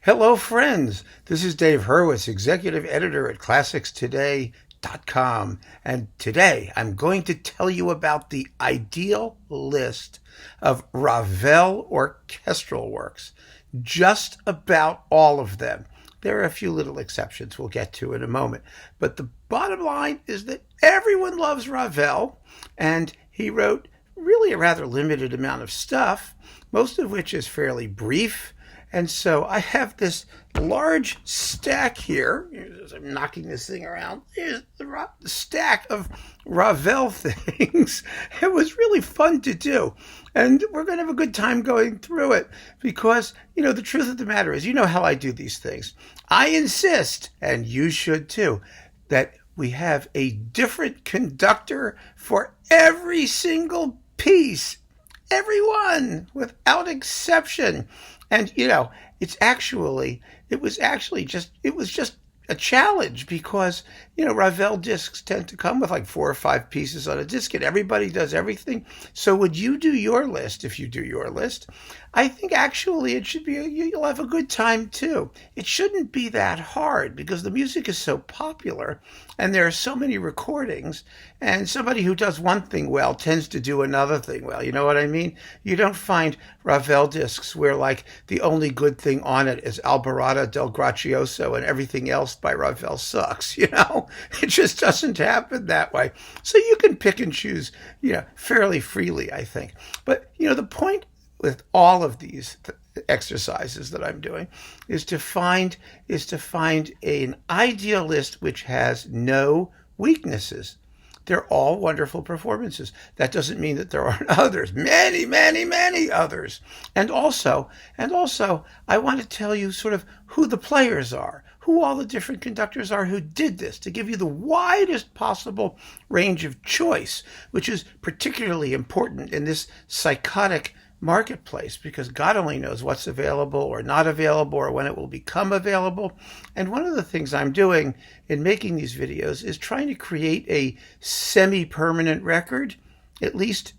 Hello, friends. This is Dave Hurwitz, executive editor at ClassicsToday.com. And today I'm going to tell you about the ideal list of Ravel orchestral works. Just about all of them. There are a few little exceptions we'll get to in a moment. But the bottom line is that everyone loves Ravel, and he wrote really a rather limited amount of stuff, most of which is fairly brief. And so I have this large stack here. As I'm knocking this thing around, here's the stack of Ravel things. It was really fun to do. And we're going to have a good time going through it because, the truth of the matter is, how I do these things. I insist, and you should too, that we have a different conductor for every single piece. Everyone, without exception. And, it was just a challenge because, Ravel discs tend to come with like 4 or 5 pieces on a disc and everybody does everything. So would you do your list if you do your list? I think actually it should be, you'll have a good time too. It shouldn't be that hard because the music is so popular and there are so many recordings, and somebody who does one thing well tends to do another thing well. You know what I mean? You don't find Ravel discs where like the only good thing on it is Alborada del Gracioso and everything else by Ravel sucks. It just doesn't happen that way. So you can pick and choose, fairly freely, I think. But, the point with all of these exercises that I'm doing is to find an ideal list which has no weaknesses. They're all wonderful performances. That doesn't mean that there aren't others. Many, many, many others. And also, I want to tell you sort of who the players are, who all the different conductors are who did this, to give you the widest possible range of choice, which is particularly important in this psychotic marketplace because God only knows what's available or not available or when it will become available. And one of the things I'm doing in making these videos is trying to create a semi-permanent record, at least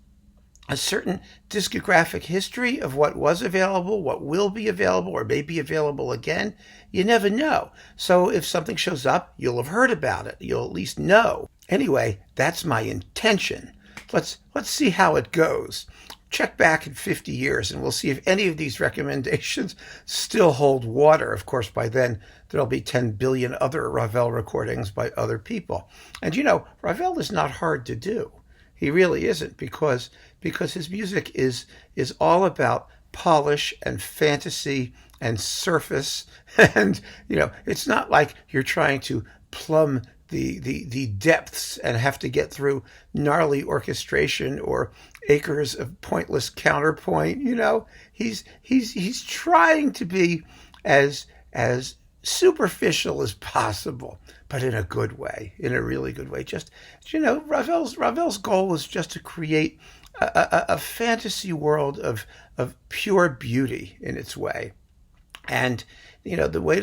a certain discographic history of what was available, what will be available, or may be available again. You never know. So if something shows up, you'll have heard about it. You'll at least know. Anyway, that's my intention. Let's see how it goes. Check back in 50 years and we'll see if any of these recommendations still hold water. Of course, by then, there'll be 10 billion other Ravel recordings by other people. And Ravel is not hard to do. He really isn't because his music is all about polish and fantasy and surface. And, it's not like you're trying to plumb the depths and have to get through gnarly orchestration or acres of pointless counterpoint. He's trying to be as superficial as possible, but in a good way, in a really good way. Just Ravel's goal was just to create a fantasy world of pure beauty in its way. And the way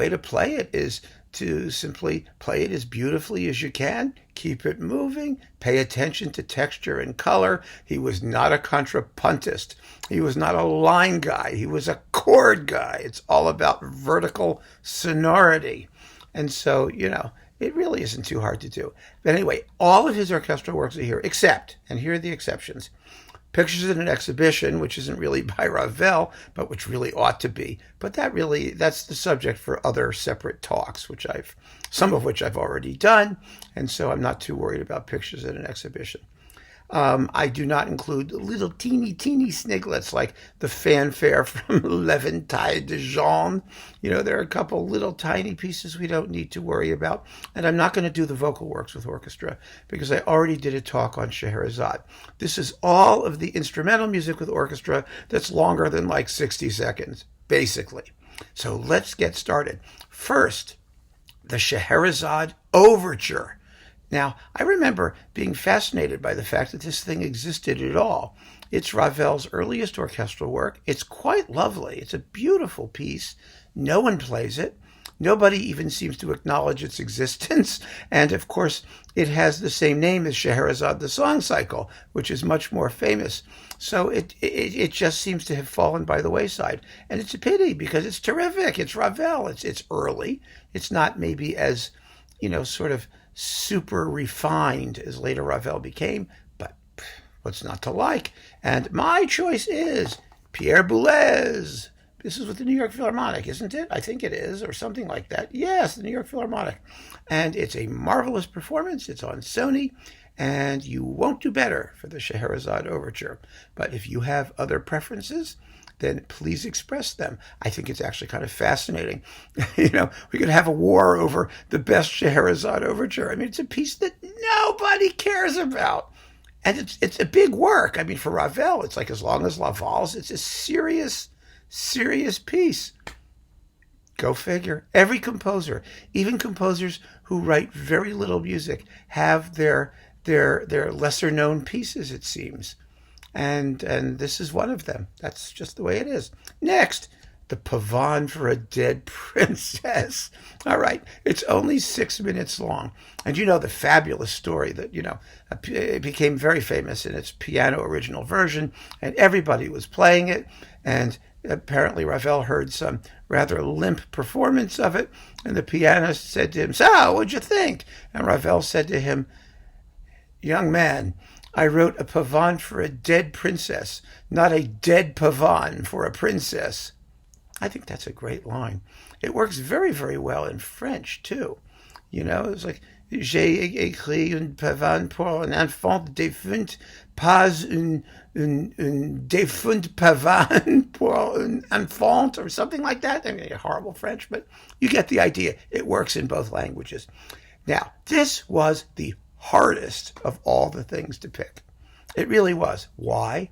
to play it is to simply play it as beautifully as you can, keep it moving, pay attention to texture and color. He was not a contrapuntist. He was not a line guy. He was a chord guy. It's all about vertical sonority. And so, it really isn't too hard to do. But anyway, all of his orchestral works are here, except, and here are the exceptions, Pictures in an Exhibition, which isn't really by Ravel, but which really ought to be. But that's the subject for other separate talks, some of which I've already done. And so I'm not too worried about Pictures in an Exhibition. I do not include little teeny sniglets like the fanfare from L'Eventail de Jean. There are a couple little tiny pieces we don't need to worry about. And I'm not going to do the vocal works with orchestra because I already did a talk on Shéhérazade. This is all of the instrumental music with orchestra that's longer than like 60 seconds, basically. So let's get started. First, the Shéhérazade Overture. Now, I remember being fascinated by the fact that this thing existed at all. It's Ravel's earliest orchestral work. It's quite lovely. It's a beautiful piece. No one plays it. Nobody even seems to acknowledge its existence. And of course, it has the same name as Shéhérazade the song cycle, which is much more famous. So it just seems to have fallen by the wayside. And it's a pity because it's terrific. It's Ravel. It's early. It's not maybe as, sort of super refined as later Ravel became, but what's not to like? And my choice is Pierre Boulez. This is with the New York Philharmonic, isn't it? I think it is, or something like that. Yes, the New York Philharmonic. And it's a marvelous performance. It's on Sony, and you won't do better for the Shéhérazade Overture. But if you have other preferences, then please express them. I think it's actually kind of fascinating. We could have a war over the best Shéhérazade Overture. I mean, it's a piece that nobody cares about. And it's a big work. I mean, for Ravel, it's like as long as La Valse. It's a serious piece. Go figure. Every composer, even composers who write very little music, have their lesser known pieces, it seems. And this is one of them. That's just the way it is. Next, the Pavane for a Dead Princess. All right, it's only 6 minutes long. And the fabulous story that, it became very famous in its piano original version, and everybody was playing it. And apparently Ravel heard some rather limp performance of it, and the pianist said to him, "So, what'd you think?" And Ravel said to him, "Young man, I wrote a pavane for a dead princess, not a dead pavane for a princess." I think that's a great line. It works very, very well in French, too. It's like, "J'ai écrit une pavane pour un enfant défunt, pas une défunte pavane pour un enfant," or something like that. I mean, horrible French, but you get the idea. It works in both languages. Now, this was the hardest of all the things to pick. It really was. Why?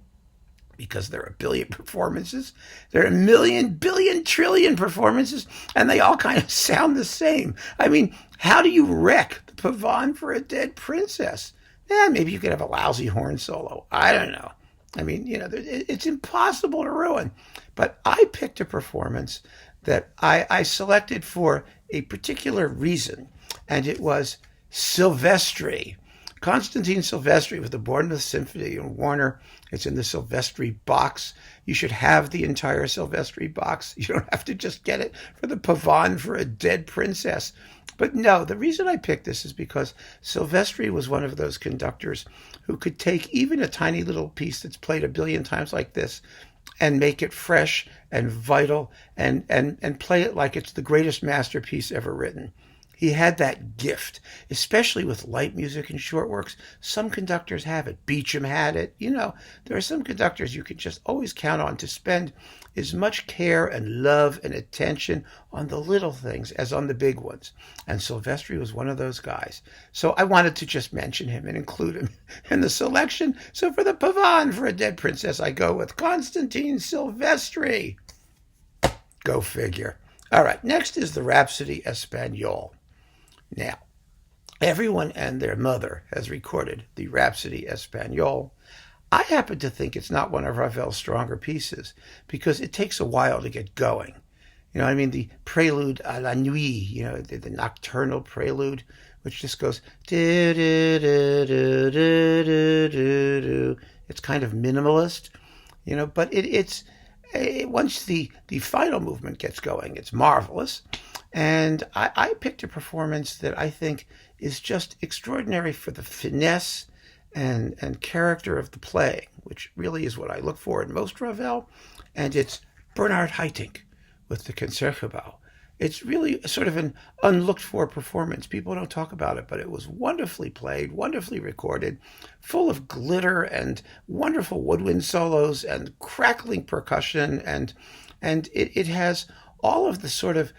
Because there are a billion performances. There are a million, billion, trillion performances, and they all kind of sound the same. I mean, how do you wreck the pavane for a dead princess? Maybe you could have a lousy horn solo. I don't know. I mean, it's impossible to ruin. But I picked a performance that I selected for a particular reason, and it was Silvestri. Constantine Silvestri with the Bournemouth Symphony and Warner. It's in the Silvestri box. You should have the entire Silvestri box. You don't have to just get it for the pavane for a dead princess. But no, the reason I picked this is because Silvestri was one of those conductors who could take even a tiny little piece that's played a billion times like this and make it fresh and vital and play it like it's the greatest masterpiece ever written. He had that gift, especially with light music and short works. Some conductors have it. Beecham had it. There are some conductors you can just always count on to spend as much care and love and attention on the little things as on the big ones. And Silvestri was one of those guys. So I wanted to just mention him and include him in the selection. So for the pavane for a dead princess, I go with Constantine Silvestri. Go figure. All right, next is the Rapsodie espagnole. Now, everyone and their mother has recorded the Rapsodie espagnole. I happen to think it's not one of Ravel's stronger pieces because it takes a while to get going. The prelude à la nuit, the nocturnal prelude, which just goes, it's kind of minimalist, but it's once the final movement gets going, it's marvelous. And I picked a performance that I think is just extraordinary for the finesse and character of the playing, which really is what I look for in most Ravel. And it's Bernard Haitink with the Concerto. It's really sort of an unlooked-for performance. People don't talk about it, but it was wonderfully played, wonderfully recorded, full of glitter and wonderful woodwind solos and crackling percussion, and it has all of the sort of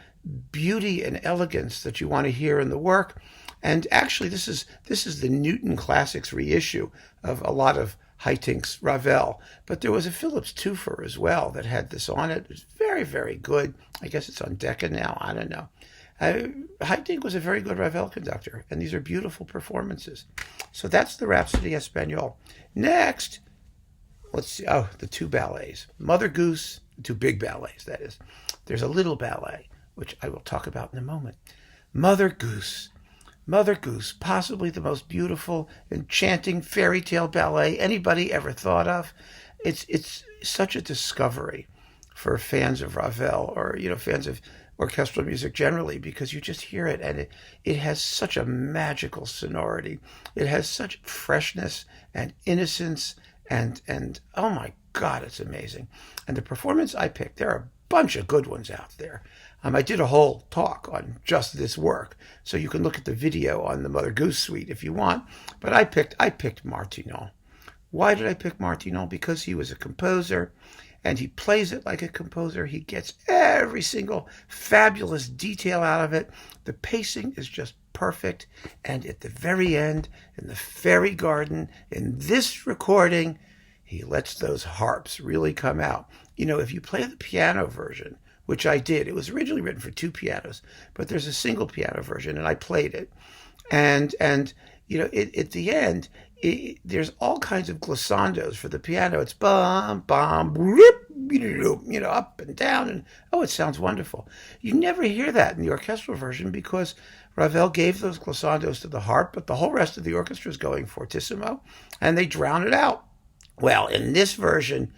beauty and elegance that you want to hear in the work. And actually, this is the Newton Classics reissue of a lot of Haitink's Ravel. But there was a Philips twofer as well that had this on it. It was very, very good. I guess it's on Decca now. I don't know. Haitink was a very good Ravel conductor, and these are beautiful performances. So that's the Rapsodie espagnole. Next, let's see. Oh, the two ballets. Mother Goose, two big ballets, that is. There's a little ballet, which I will talk about in a moment. Mother Goose. Mother Goose, possibly the most beautiful, enchanting fairy tale ballet anybody ever thought of. It's such a discovery for fans of Ravel, or fans of orchestral music generally, because you just hear it and it has such a magical sonority. It has such freshness and innocence and oh my God, it's amazing. And the performance I picked, there are a bunch of good ones out there. I did a whole talk on just this work, so you can look at the video on the Mother Goose suite if you want. But I picked Martignon. Why did I pick Martignon? Because he was a composer, and he plays it like a composer. He gets every single fabulous detail out of it. The pacing is just perfect. And at the very end, in the fairy garden, in this recording, he lets those harps really come out. If you play the piano version, which I did, it was originally written for 2 pianos, but there's a single piano version, and I played it. And at the end, there's all kinds of glissandos for the piano. It's bum, bum, whoop, up and down, and it sounds wonderful. You never hear that in the orchestral version because Ravel gave those glissandos to the harp, but the whole rest of the orchestra is going fortissimo, and they drown it out. Well, in this version,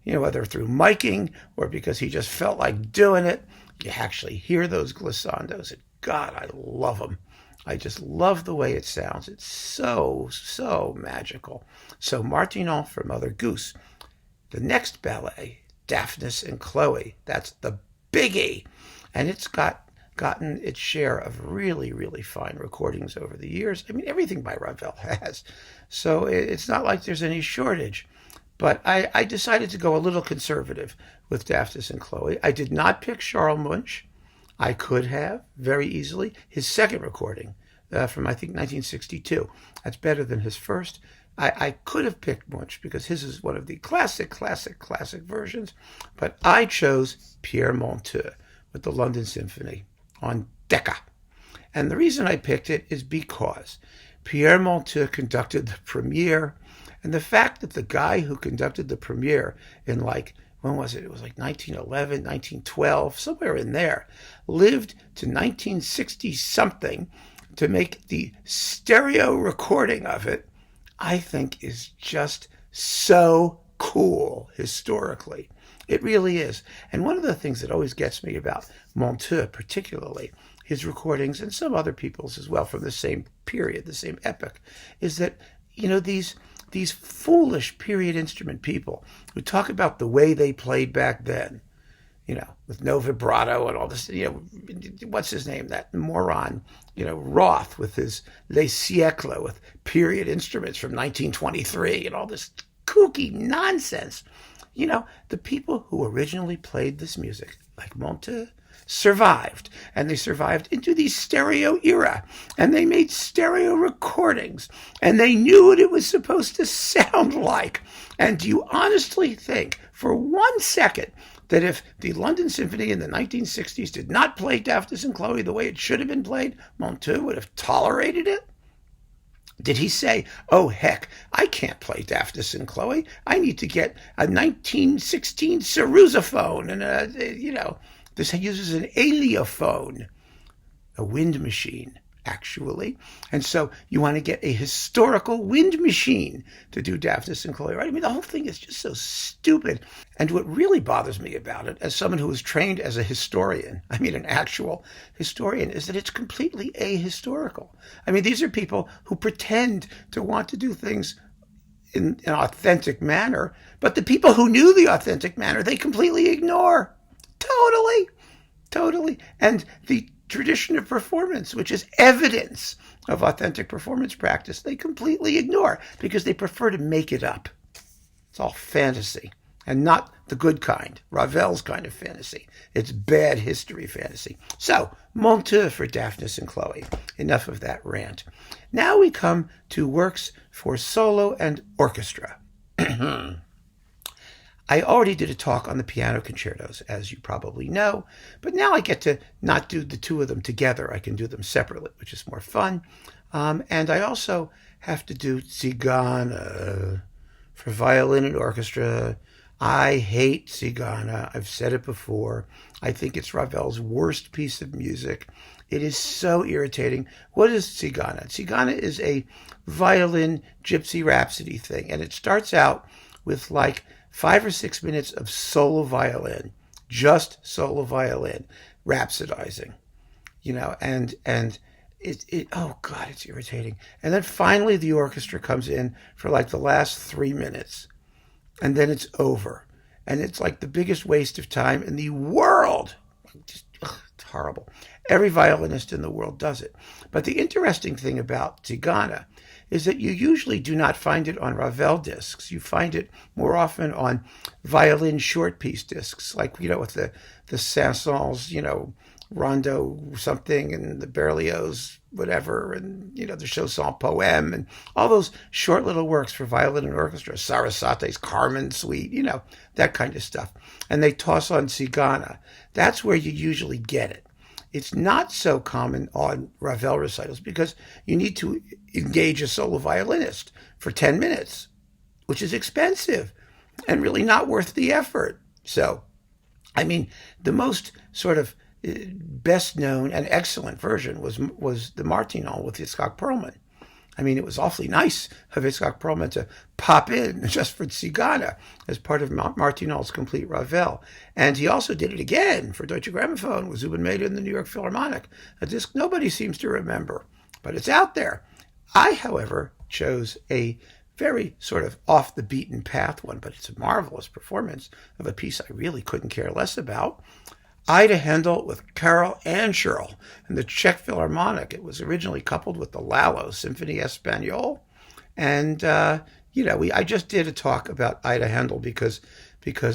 whether through miking or because he just felt like doing it, you actually hear those glissandos. And God, I love them. I just love the way it sounds. It's so, so magical. So Martignon for Mother Goose. The next ballet, Daphnis and Chloé, that's the biggie. And it's gotten its share of really, really fine recordings over the years. I mean, everything by Ravel has. So it's not like there's any shortage. But I decided to go a little conservative with Daphnis and Chloé. I did not pick Charles Munch. I could have, very easily. His second recording from, I think, 1962. That's better than his first. I could have picked Munch because his is one of the classic versions. But I chose Pierre Monteux with the London Symphony on Decca. And the reason I picked it is because Pierre Monteux conducted the premiere. And the fact that the guy who conducted the premiere in when was it? It was 1911, 1912, somewhere in there, lived to 1960-something to make the stereo recording of it, I think is just so cool historically. It really is. And one of the things that always gets me about Monteux, particularly, his recordings, and some other people's as well from the same period, the same epoch, is that, these foolish period instrument people who talk about the way they played back then, with no vibrato and all this, what's his name, that moron, Roth with his Les Siècles with period instruments from 1923 and all this kooky nonsense. The people who originally played this music, like Monteux, survived, and they survived into the stereo era, and they made stereo recordings, and they knew what it was supposed to sound like. And do you honestly think for 1 second that if the London Symphony in the 1960s did not play Daphnis and Chloé the way it should have been played, Monteux would have tolerated it? Did he say, oh, heck, I can't play Daphnis and Chloé. I need to get a 1916 Sarrusophone and this uses an aliophone, a wind machine, actually. And so you want to get a historical wind machine to do Daphnis and Chloé, right? I mean, the whole thing is just so stupid. And what really bothers me about it, as someone who was trained as a historian, an actual historian, is that it's completely ahistorical. These are people who pretend to want to do things in an authentic manner, but the people who knew the authentic manner, they completely ignore. Totally. And the tradition of performance, which is evidence of authentic performance practice, they completely ignore because they prefer to make it up. It's all fantasy, and not the good kind, Ravel's kind of fantasy. It's bad history fantasy. So, Monteux for Daphnis and Chloé. Enough of that rant. Now we come to works for solo and orchestra. I already did a talk on the piano concertos, as you probably know, but now I get to not do the two of them together. I can do them separately, which is more fun. And I also have to do Tzigane for violin and orchestra. I hate Tzigane. I've said it before. I think it's Ravel's worst piece of music. It is so irritating. What is Tzigane? Tzigane is a violin gypsy rhapsody thing, and it starts out with like 5 or 6 minutes of solo violin, just solo violin, rhapsodizing, and it oh God, it's irritating. And then finally the orchestra comes in for like the last 3 minutes, and then it's over. And it's like the biggest waste of time in the world. Just, it's horrible. Every violinist in the world does it. But the interesting thing about Tzigane is that you usually do not find it on Ravel discs. You find it more often on violin short piece discs, like, with the Saint-Saëns, Rondo something, and the Berlioz whatever, and the Chausson Poème, and all those short little works for violin and orchestra, Sarasate's Carmen Suite, that kind of stuff. And they toss on Tzigane. That's where you usually get it. It's not so common on Ravel recitals because you need to engage a solo violinist for 10 minutes, which is expensive and really not worth the effort. So, the most sort of best known and excellent version was the Martignon with Itzhak Perlman. It was awfully nice of Itzhak Perlman to pop in just for Tzigane as part of Martignon's complete Ravel. And he also did it again for Deutsche Grammophon with Zubin Mehta in the New York Philharmonic, a disc nobody seems to remember, but it's out there. I, however, chose a very sort of off the beaten path one, but it's a marvelous performance of a piece I really couldn't care less about. Ida Handel with Karel Ancherl and the Czech Philharmonic. It was originally coupled with the Lalo Symphony Espagnole. And, I just did a talk about Ida Handel because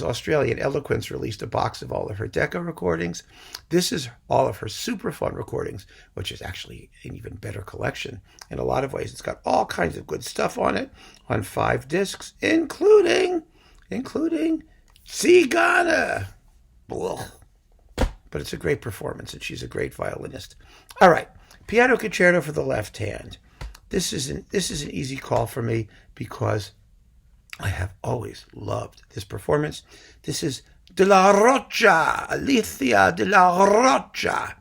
Australian Eloquence released a box of all of her Decca recordings. This is all of her super fun recordings, which is actually an even better collection in a lot of ways. It's got all kinds of good stuff on it on 5 discs, including Tzigane. Ugh. But it's a great performance, and she's a great violinist. All right, Piano Concerto for the left hand. This is an easy call for me because I have always loved this performance. This is De la Rocha, Alicia de la Rocha.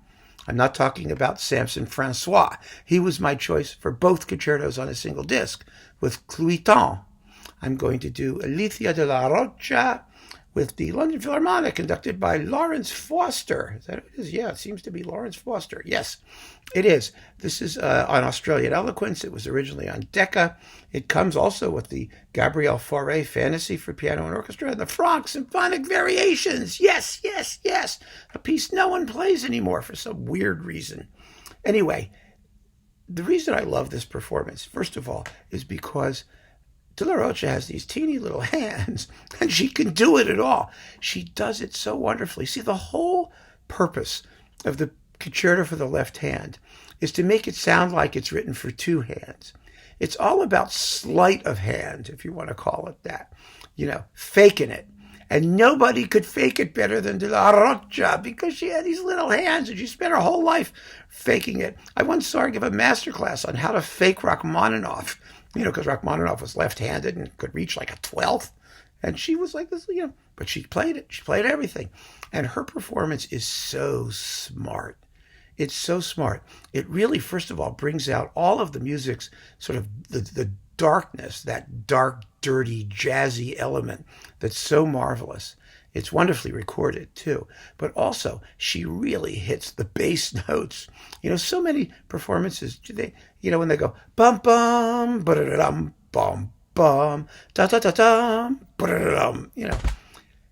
I'm not talking about Samson Francois. He was my choice for both concertos on a single disc with Cluiton. I'm going to do Alicia de la Rocha with the London Philharmonic, conducted by Lawrence Foster. Is that what it is? Yeah, it seems to be Lawrence Foster. Yes, it is. This is on Australian Eloquence. It was originally on Decca. It comes also with the Gabriel Fauré Fantasy for Piano and Orchestra and the Franck Symphonic Variations. Yes, yes, yes. A piece no one plays anymore for some weird reason. Anyway, the reason I love this performance, first of all, is because De la Rocha has these teeny little hands, and she can do it at all. She does it so wonderfully. See, the whole purpose of the concerto for the left hand is to make it sound like it's written for 2 hands. It's all about sleight of hand, if you want to call it that. Faking it. And nobody could fake it better than De la Rocha because she had these little hands and she spent her whole life faking it. I once saw her give a masterclass on how to fake Rachmaninoff. Because Rachmaninoff was left-handed and could reach like a 12th. And she was like this, but she played it. She played everything. And her performance is so smart. It's so smart. It really, first of all, brings out all of the music's sort of the darkness, that dark, dirty, jazzy element that's so marvelous. It's wonderfully recorded, too. But also, she really hits the bass notes. So many performances, when they go, bum-bum, ba-da-da-dum, bum-bum, da-da-da-dum, ba-da-da-dum,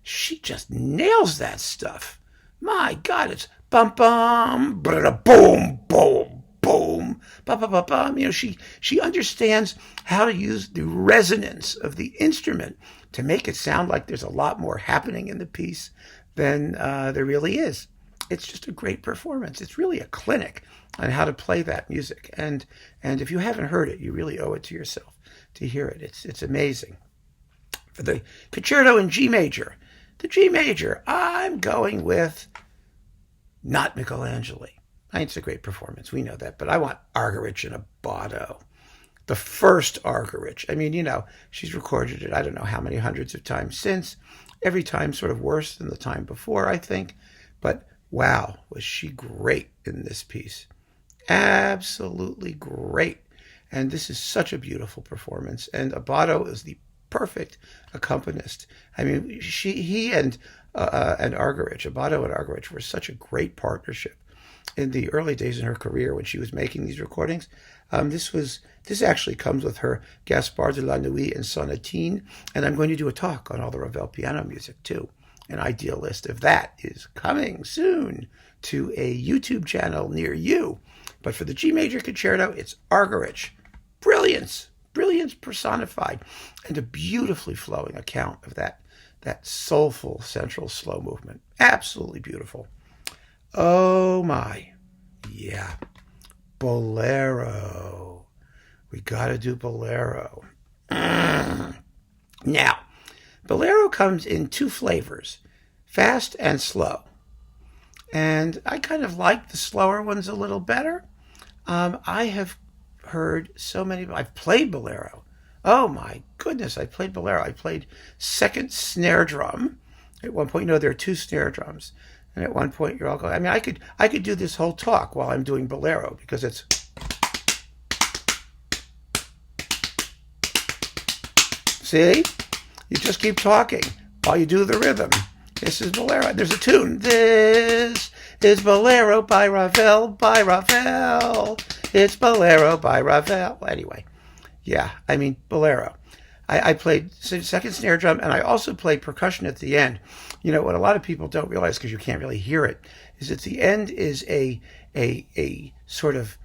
she just nails that stuff. My God, it's bum-bum, ba-da-da-boom, boom, boom, ba-ba-ba-bum. She understands how to use the resonance of the instrument to make it sound like there's a lot more happening in the piece than there really is. It's just a great performance. It's really a clinic on how to play that music. And if you haven't heard it, you really owe it to yourself to hear it. It's amazing. For the concerto in G major, the G major, I'm going with not Michelangeli. It's a great performance. We know that. But I want Argerich and Abbado. The first Argerich. She's recorded it I don't know how many hundreds of times since. Every time sort of worse than the time before, I think. But wow, was she great in this piece. Absolutely great. And this is such a beautiful performance. And Abbado is the perfect accompanist. I mean, he and Argerich, Abbado and Argerich were such a great partnership in the early days in her career when she was making these recordings. This actually comes with her Gaspard de la Nuit and Sonatine, and I'm going to do a talk on all the Ravel piano music too. An ideal list of that is coming soon to a YouTube channel near you. But for the G major concerto, it's Argerich. Brilliance personified, and a beautifully flowing account of that soulful central slow movement. Absolutely beautiful. Oh my, yeah, Boléro. We gotta do Boléro. Now, Boléro comes in two flavors, fast and slow. And I kind of like the slower ones a little better. I have heard so many, I've played Boléro. Oh my goodness, I played Boléro. I played second snare drum. At one point, there are two snare drums. And at one point, you're all going, I mean, I could do this whole talk while I'm doing Boléro because it's... See? You just keep talking while you do the rhythm. This is Boléro. There's a tune. This is Boléro by Ravel, It's Boléro by Ravel. Anyway, yeah, I mean, Boléro. I played second snare drum, and I also played percussion at the end. What a lot of people don't realize, because you can't really hear it, is at the end is a sort of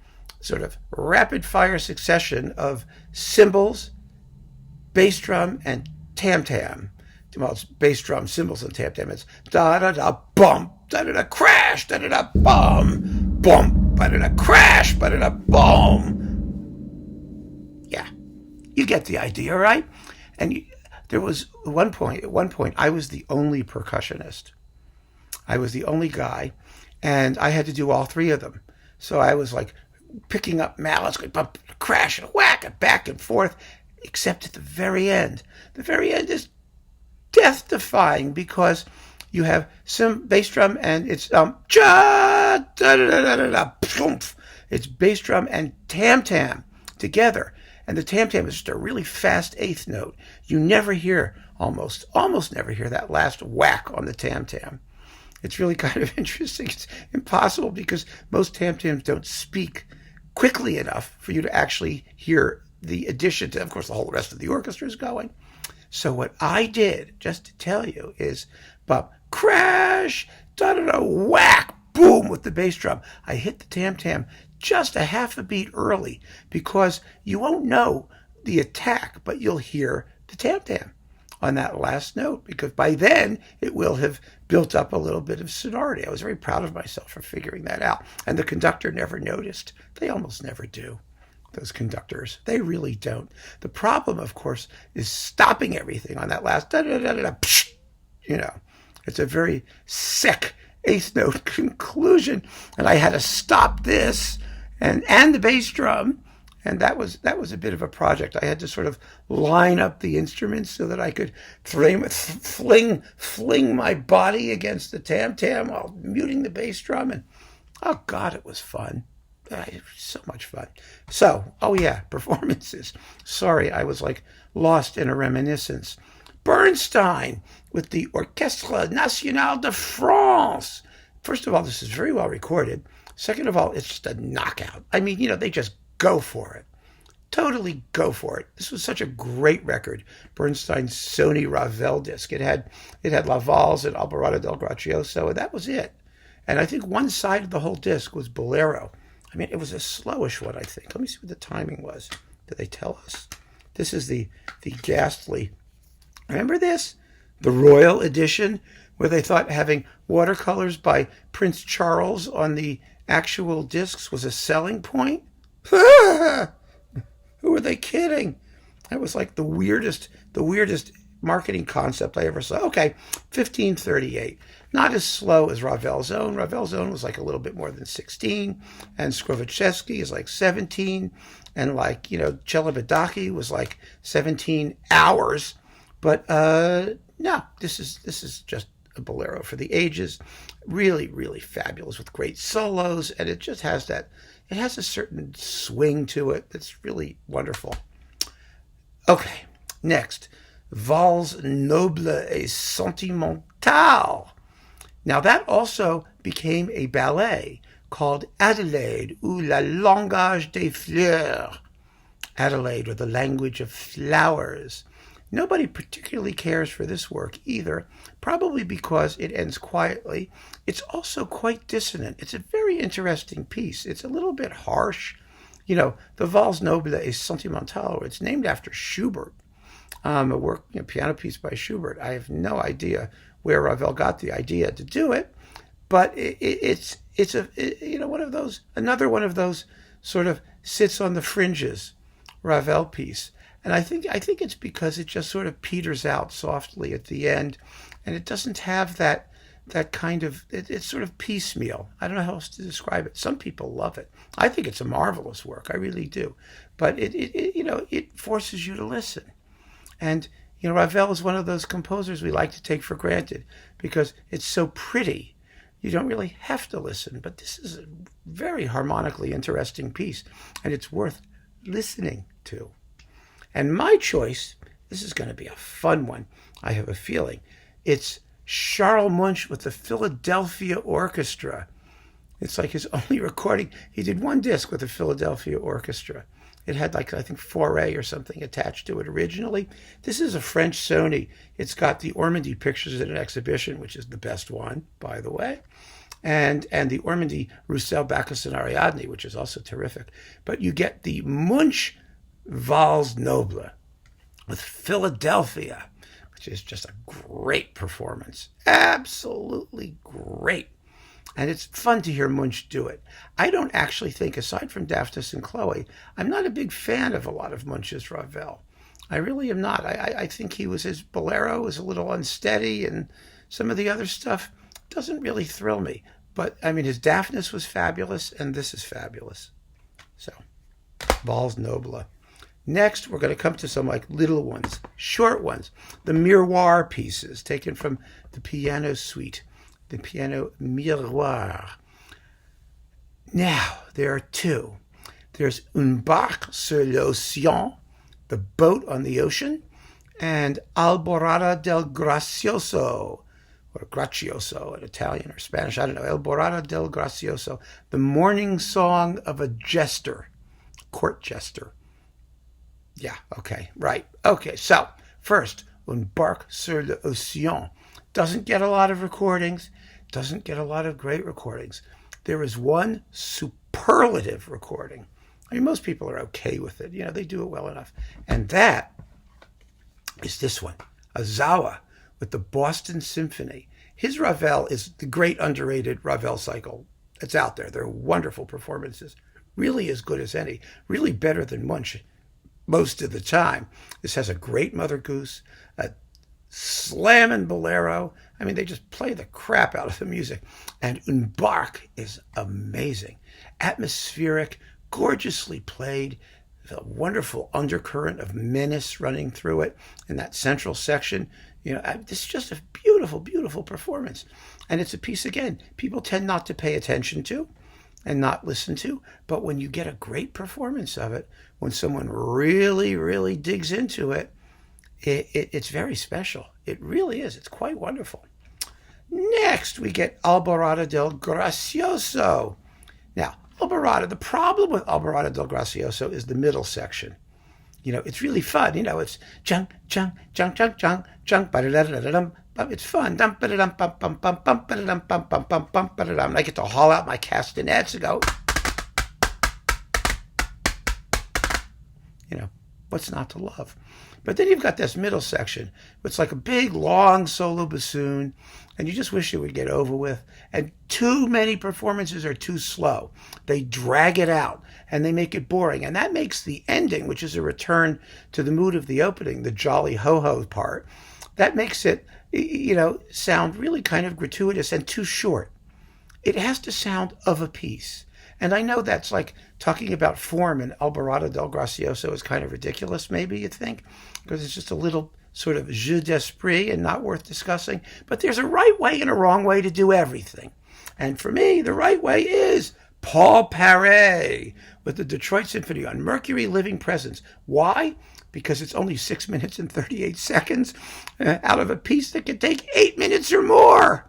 rapid fire succession of cymbals, bass drum, and tam-tam. Well, it's bass drum, cymbals, and tam-tam. It's da-da-da, bump, da-da-da, crash, da-da-da, bum, bump, ba-da-da, crash, ba-da-da, bum. Yeah, you get the idea, right? And there was at one point, I was the only percussionist. I was the only guy, and I had to do all three of them. So I was like picking up mallets, going bump, crash, and whack, and back and forth, except at the very end. The very end is death-defying because you have some bass drum and it's it's bass drum and tam-tam together. And the tam-tam is just a really fast eighth note. You never hear, almost never hear that last whack on the tam-tam. It's really kind of interesting. It's impossible because most tam-tams don't speak quickly enough for you to actually hear the addition to, of course, the whole rest of the orchestra is going. So what I did, just to tell you, is bump, crash, da-da-da, whack, boom, with the bass drum. I hit the tam-tam just a half a beat early because you won't know the attack, but you'll hear the tam-tam on that last note because by then it will have built up a little bit of sonority. I was very proud of myself for figuring that out. And the conductor never noticed. They almost never do. Those conductors, they really don't. The problem, of course, is stopping everything on that last da-da-da-da-da, it's a very sick eighth note conclusion, and I had to stop this and the bass drum, and that was a bit of a project. I had to sort of line up the instruments so that I could fling my body against the tam-tam while muting the bass drum, and oh God, it was fun. So much fun. So, oh yeah, performances. Sorry, I was like lost in a reminiscence. Bernstein with the Orchestre Nationale de France. First of all, this is very well recorded. Second of all, it's just a knockout. I mean, they just go for it. Totally go for it. This was such a great record. Bernstein's Sony Ravel disc. It had La Valse and Alborada del Gracioso, and that was it. And I think one side of the whole disc was Boléro. I mean, it was a slowish one, I think. Let me see what the timing was. Did they tell us? This is the ghastly. Remember this? The Royal Edition, where they thought having watercolors by Prince Charles on the actual discs was a selling point? Who were they kidding? That was like the weirdest marketing concept I ever saw. Okay, 1538. Not as slow as Ravel's Own. Ravel's Own was like a little bit more than 16, and Skrovichevsky is like 17, and like, Chelobedaki was like 17 hours. But no, this is just a bolero for the ages. Really, really fabulous with great solos, and it just has that. It has a certain swing to it that's really wonderful. Okay, next, Valse noble et sentimentale. Now that also became a ballet called Adelaide ou la langage des fleurs. Adelaide, or the language of flowers. Nobody particularly cares for this work either, probably because it ends quietly. It's also quite dissonant. It's a very interesting piece. It's a little bit harsh. You know, the Valse noble et sentimentale, it's named after Schubert, a work, piano piece by Schubert. I have no idea where Ravel got the idea to do it, but it's another one of those sort of sits on the fringes Ravel piece. And I think it's because it just sort of peters out softly at the end, and it doesn't have that kind of, it's sort of piecemeal. I don't know how else to describe it. Some people love it. I think it's a marvelous work. I really do. But it forces you to listen. And Ravel is one of those composers we like to take for granted because it's so pretty. You don't really have to listen, but this is a very harmonically interesting piece, and it's worth listening to. And my choice, this is going to be a fun one, I have a feeling. It's Charles Munch with the Philadelphia Orchestra. It's like his only recording. He did one disc with the Philadelphia Orchestra. It had I think 4A or something attached to it originally. This is a French Sony. It's got the Ormandy pictures in an exhibition, which is the best one, by the way. And the Ormandy Roussel, Bacchus, and Ariadne, which is also terrific. But you get the Munch Valse Noble with Philadelphia, which is just a great performance. Absolutely great. And it's fun to hear Munch do it. I don't actually think, aside from Daphnis and Chloé, I'm not a big fan of a lot of Munch's Ravel. I really am not. I think his Boléro was a little unsteady, and some of the other stuff doesn't really thrill me. But, his Daphnis was fabulous, and this is fabulous. So, Valse Noble. Next, we're going to come to some little ones, short ones. The Miroirs pieces, taken from the piano suite, the piano Miroirs. Now, there are two. There's Une barque sur l'océan, the boat on the ocean, and Alborada del gracioso, or gracioso in Italian or Spanish, I don't know, Alborada del gracioso, the morning song of a jester, court jester. Yeah, okay, right. Okay, so first, Une barque sur l'océan. Doesn't get a lot of recordings, doesn't get a lot of great recordings. There is one superlative recording. Most people are okay with it. They do it well enough. And that is this one, Ozawa with the Boston Symphony. His Ravel is the great underrated Ravel cycle that's out there. They're wonderful performances, really as good as any, really better than Munch most of the time. This has a great Mother Goose, a slamming Boléro. They just play the crap out of the music. And Une barque is amazing. Atmospheric, gorgeously played, a wonderful undercurrent of menace running through it in that central section. This is just a beautiful, beautiful performance. And it's a piece, again, people tend not to pay attention to and not listen to, but when you get a great performance of it, when someone really, really digs into it, it's very special. It really is. It's quite wonderful. Next, we get Alborada del Gracioso. Now, Alborada, the problem with Alborada del Gracioso is the middle section. It's really fun. It's chung, chung, chung, chung, chung, chung, ba-da-da-da-da-dum. It's fun. And I get to haul out my castanets and go, what's not to love? But then you've got this middle section. It's like a big, long solo bassoon, and you just wish it would get over with. And too many performances are too slow. They drag it out, and they make it boring. And that makes the ending, which is a return to the mood of the opening, the jolly ho-ho part, that makes it, sound really kind of gratuitous and too short. It has to sound of a piece. And I know that's like talking about form, and Alborada del Gracioso is kind of ridiculous, maybe you think, because it's just a little sort of jeu d'esprit and not worth discussing. But there's a right way and a wrong way to do everything. And for me, the right way is Paul Paré with the Detroit Symphony on Mercury Living Presence. Why? Because it's only 6 minutes and 38 seconds out of a piece that could take 8 minutes or more.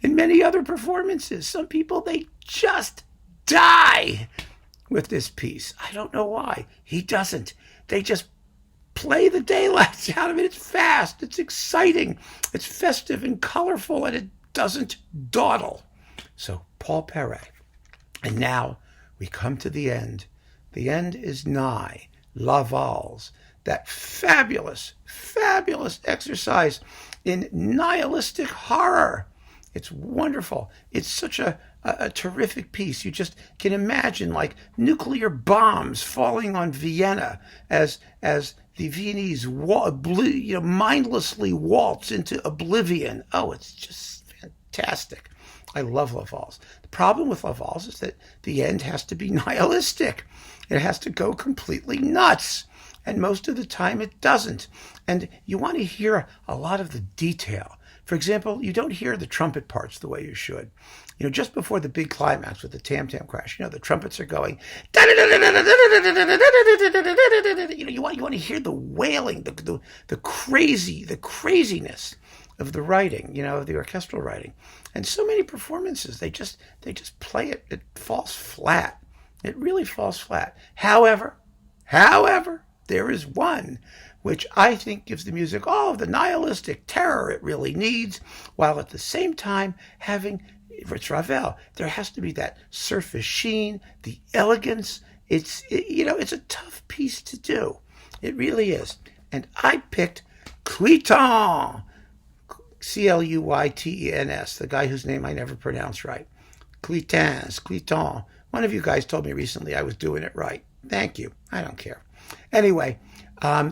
In many other performances, some people, they just die with this piece. I don't know why. He doesn't. They just play the daylights out of it. It's fast, it's exciting, it's festive and colorful, and it doesn't dawdle. So, Paul Paré. And now we come to the end. The end is nigh. La Valse, that fabulous, fabulous exercise in nihilistic horror. It's wonderful. It's such a terrific piece. You just can imagine like nuclear bombs falling on Vienna as the Viennese mindlessly waltz into oblivion. Oh, it's just fantastic. I love La Valse. The problem with La Valse is that the end has to be nihilistic. It has to go completely nuts. And most of the time it doesn't. And you want to hear a lot of the detail. For example, you don't hear the trumpet parts the way you should. Just before the big climax with the tam-tam crash, the trumpets are going. You want to hear the wailing, the craziness of the writing, of the orchestral writing. And so many performances, they just play it. It falls flat. It really falls flat. However, there is one which I think gives the music all of the nihilistic terror it really needs, while at the same time having, it's Ravel, there has to be that surface sheen, the elegance. It's a tough piece to do. It really is. And I picked Cluytens, Cluytens, the guy whose name I never pronounce right. Cluytens. One of you guys told me recently I was doing it right. Thank you. I don't care. Anyway,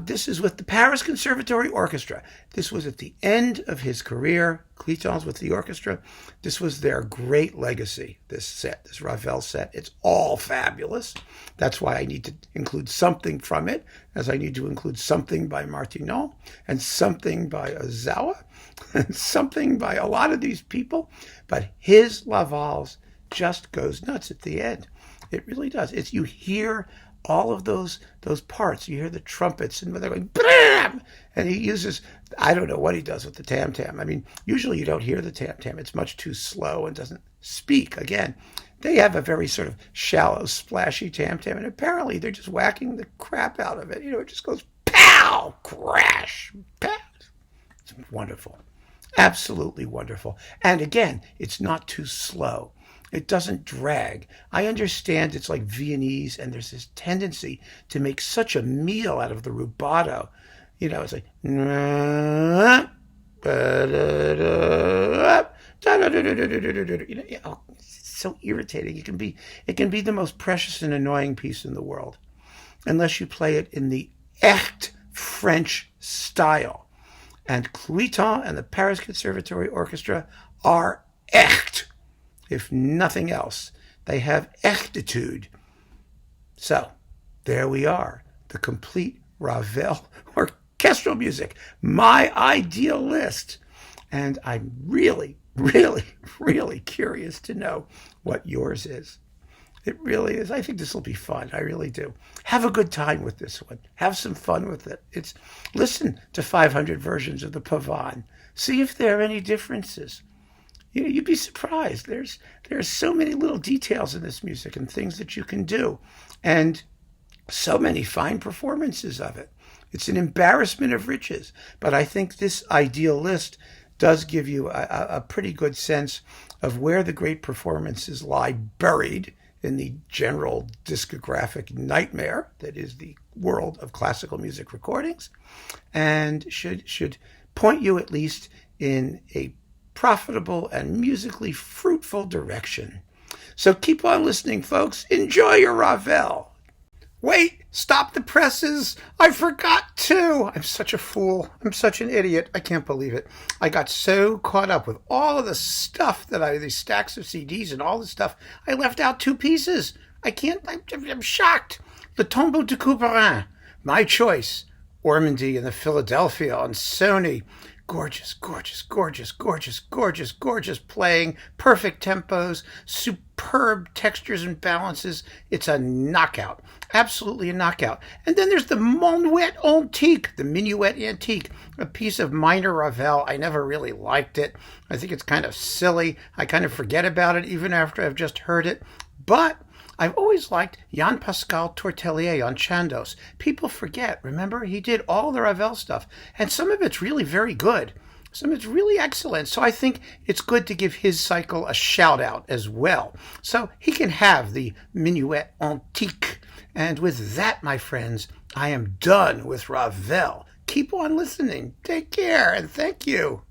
this is with the Paris Conservatory Orchestra. This was at the end of his career, Cluytens with the orchestra. This was their great legacy, this Ravel set. It's all fabulous. That's why I need to include something from it, as I need to include something by Martineau, and something by Ozawa, and something by a lot of these people. But his La Valse just goes nuts at the end. It really does. You hear all of those parts. You hear the trumpets, and they're going, bam! And he uses, I don't know what he does with the tam-tam. I mean, usually you don't hear the tam-tam. It's much too slow and doesn't speak. Again, they have a very sort of shallow, splashy tam-tam, and apparently they're just whacking the crap out of it. It just goes pow, crash, pow. It's wonderful. Absolutely wonderful. And again, it's not too slow. It doesn't drag. I understand it's like Viennese, and there's this tendency to make such a meal out of the rubato. It's like, it's so irritating. It can be the most precious and annoying piece in the world, unless you play it in the echt French style. And Cluytens and the Paris Conservatory Orchestra are echt. If nothing else, they have echtitude. So, there we are, the complete Ravel orchestral music, my ideal list. And I'm really, really, really curious to know what yours is. It really is. I think this will be fun. I really do. Have a good time with this one. Have some fun with it. Listen to 500 versions of the Pavane. See if there are any differences. You'd be surprised. There's so many little details in this music and things that you can do, and so many fine performances of it. It's an embarrassment of riches, but I think this ideal list does give you a pretty good sense of where the great performances lie buried in the general discographic nightmare that is the world of classical music recordings, and should point you at least in a profitable and musically fruitful direction. So keep on listening, folks. Enjoy your Ravel. Wait, stop the presses. I forgot to. I'm such a fool. I'm such an idiot. I can't believe it. I got so caught up with all of the stuff these stacks of CDs and all the stuff. I left out two pieces. I'm shocked. Le Tombeau de Couperin, my choice. Ormandy and the Philadelphia on Sony. Gorgeous, gorgeous, gorgeous, gorgeous, gorgeous, gorgeous playing, perfect tempos, superb textures and balances. It's a knockout, absolutely a knockout. And then there's the Minuet Antique, the Minuet Antique, a piece of minor Ravel. I never really liked it. I think it's kind of silly. I kind of forget about it even after I've just heard it. But I've always liked Jean-Pascal Tortelier on Chandos. People forget, remember? He did all the Ravel stuff, and some of it's really very good. Some of it's really excellent. So I think it's good to give his cycle a shout out as well. So he can have the Minuet Antique. And with that, my friends, I am done with Ravel. Keep on listening. Take care, and thank you.